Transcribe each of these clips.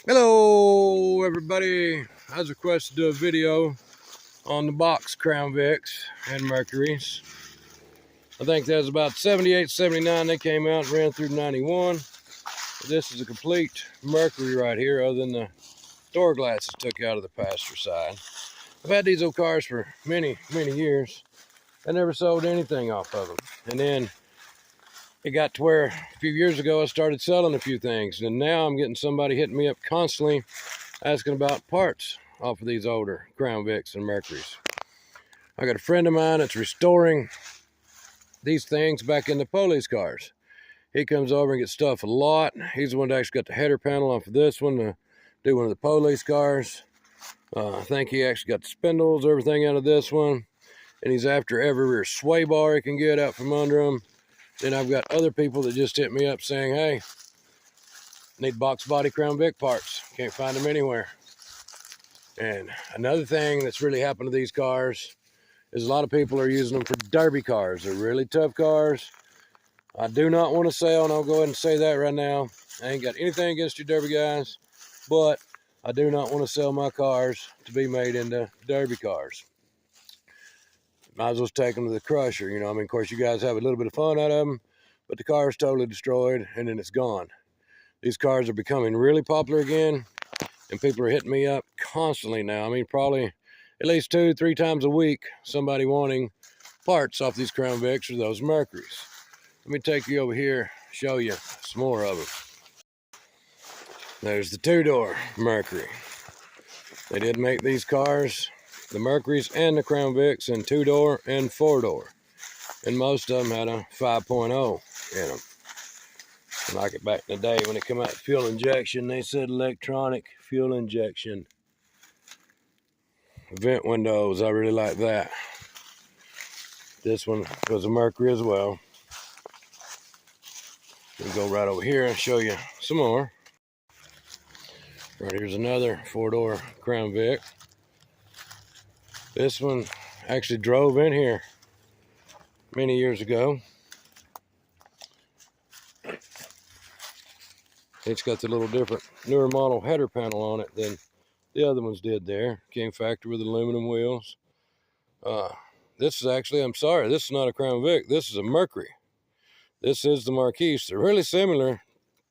Hello everybody, I was requested to do a video on the box Crown Vics and Mercuries. I think that was about 78, 79 they came out and ran through 91. This is a complete Mercury right here, other than the door glasses took out of the passenger side. I've had these old cars for many years. I never sold anything off of them. And then it got to where a few years ago I started selling a few things, and now I'm getting somebody hitting me up constantly asking about parts off of these older Crown Vics and Mercuries. I got a friend of mine that's restoring these things back into police cars. He comes over and gets stuff a lot. He's the one that actually got the header panel off of this one to do one of the police cars. I think he actually got the spindles, everything out of this one. And he's after every rear sway bar he can get out from under him. Then I've got other people that just hit me up saying, hey, need box body Crown Vic parts. Can't find them anywhere. And another thing that's really happened to these cars is a lot of people are using them for derby cars. They're really tough cars. I do not want to sell, and I'll go ahead and say that right now. I ain't got anything against you derby guys, but I do not want to sell my cars to be made into derby cars. Might as well take them to the crusher, you know. I mean, of course, you guys have a little bit of fun out of them, but the car is totally destroyed, and then it's gone. These cars are becoming really popular again, and people are hitting me up constantly now. I mean, probably at least 2-3 times a week, somebody wanting parts off these Crown Vics or those Mercuries. Let me take you over here, show you some more of them. There's the 2-door Mercury. They did make these cars, the Mercuries and the Crown Vics, in 2-door and 4-door. And most of them had a 5.0 in them. Like it back in the day when it came out with fuel injection, they said electronic fuel injection. Vent windows, I really like that. This one was a Mercury as well. We'll go right over here and show you some more. Right here's another 4-door Crown Vic. This one actually drove in here many years ago. It's got the little different newer model header panel on it than the other ones did there. Came factory with aluminum wheels. This is actually, I'm sorry, this is not a Crown Vic. This is a Mercury. This is the Marquise. They're really similar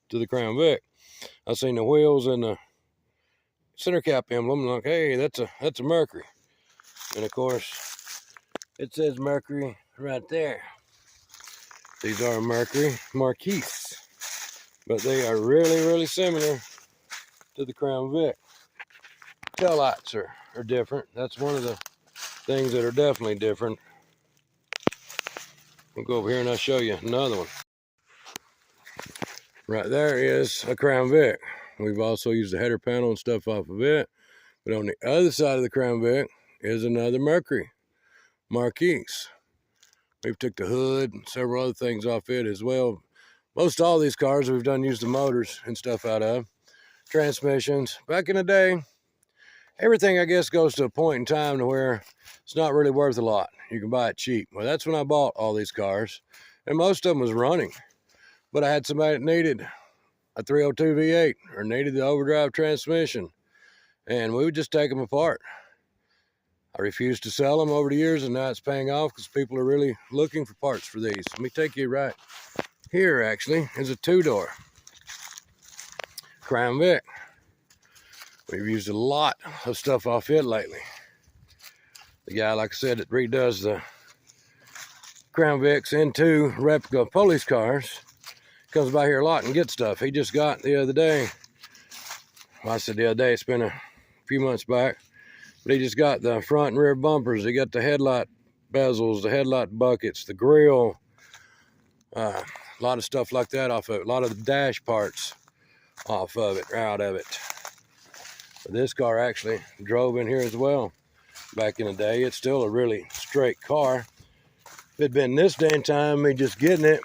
to the Crown Vic. I seen the wheels and the center cap emblem. I'm like, hey, that's a Mercury. And of course, it says Mercury right there. These are a Mercury Marquise, but they are really similar to the Crown Vic. Tail lights are different. That's one of the things that are definitely different. We'll go over here and I'll show you another one. Right there is a Crown Vic. We've also used the header panel and stuff off of it. But on the other side of the Crown Vic is another Mercury Marquise. We've took the hood and several other things off it as well. Most all these cars we've done use the motors and stuff out of. Transmissions. Back in the day, everything I guess goes to a point in time to where it's not really worth a lot. You can buy it cheap. Well, that's when I bought all these cars, and most of them was running. But I had somebody that needed a 302 V8 or needed the overdrive transmission, and we would just take them apart. I refused to sell them over the years, and now it's paying off because people are really looking for parts for these. Let me take you right here, actually, is a 2-door Crown Vic. We've used a lot of stuff off it lately. The guy, like I said, that redoes the Crown Vics into replica police cars comes by here a lot and gets stuff. He just got the other day, well, I said the other day, it's been a few months back, but he just got the front and rear bumpers. He got the headlight bezels, the headlight buckets, the grill, a lot of stuff like that off of it. A lot of the dash parts off of it, out of it. But this car actually drove in here as well. Back in the day, it's still a really straight car. If it'd been this day and time, me just getting it,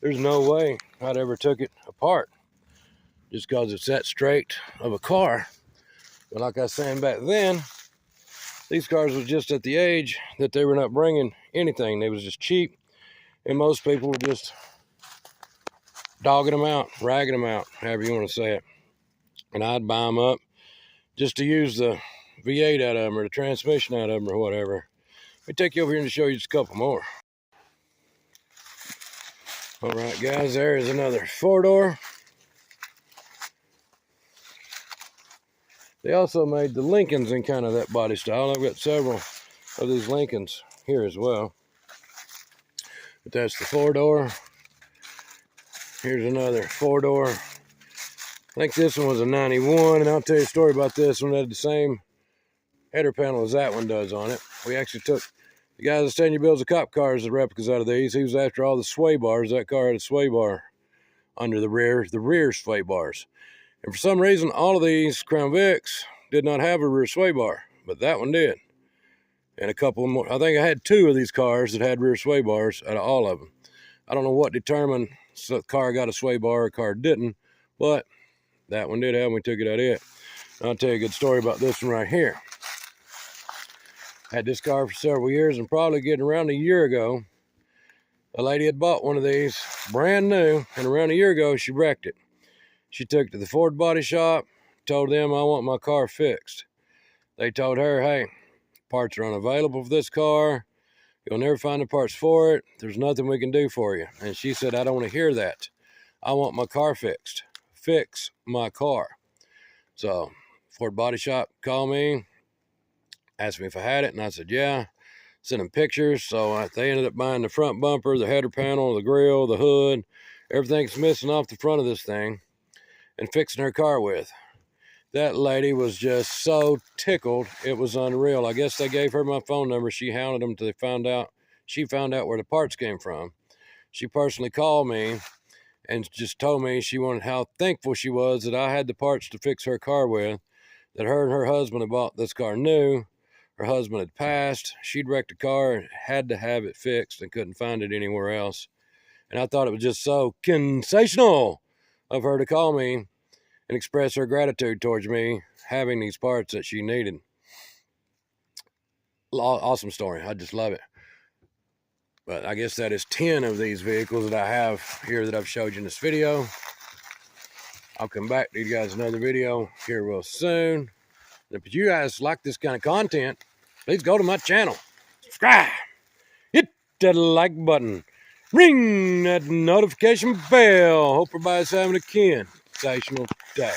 there's no way I'd ever took it apart, just because it's that straight of a car. But like I was saying back then, these cars was just at the age that they were not bringing anything. They was just cheap, and most people were just dogging them out, ragging them out, however you want to say it. and I'd buy them up just to use the V8 out of them or the transmission out of them or whatever. Let me take you over here and show you just a couple more. All right, guys, there is another 4-door. They also made the Lincolns in kind of that body style. I've got several of these Lincolns here as well. But that's the 4-door. Here's another 4-door. I think this one was a 91, and I'll tell you a story about this one. It had the same header panel as that one does on it. We actually took the guy that's telling you builds the cop cars, the replicas out of these. He was after all the sway bars. That car had a sway bar under the rear sway bars. And for some reason, all of these Crown Vics did not have a rear sway bar, but that one did. And a couple more. I think I had 2 of these cars that had rear sway bars out of all of them. I don't know what determined so the car got a sway bar, a car didn't, but that one did have one. We took it out of it. And I'll tell you a good story about this one right here. Had this car for several years, and probably getting around a year ago, a lady had bought one of these brand new, and around a year ago, she wrecked it. She took it to the Ford body shop, told them, I want my car fixed. They told her, hey, parts are unavailable for this car. You'll never find the parts for it. There's nothing we can do for you. And she said, I don't want to hear that. I want my car fixed. Fix my car. So Ford body shop called me, asked me if I had it, and I said, yeah. Sent them pictures. So they ended up buying the front bumper, the header panel, the grill, the hood, everything's missing off the front of this thing, and fixing her car with. That lady was just so tickled, it was unreal. I guess they gave her my phone number. She hounded them till she found out where the parts came from. She personally called me and just told me how thankful she was that I had the parts to fix her car with, that her and her husband had bought this car new. Her husband had passed. She'd wrecked a car and had to have it fixed and couldn't find it anywhere else. And I thought it was just so sensational of her to call me and express her gratitude towards me having these parts that she needed. Awesome story. I just love it. But I guess that is 10 of these vehicles that I have here that I've showed you in this video. I'll come back to you guys another video here real soon. And if you guys like this kind of content, please go to my channel. Subscribe. Hit that like button. Ring that notification bell. Hope everybody's having a sensational day.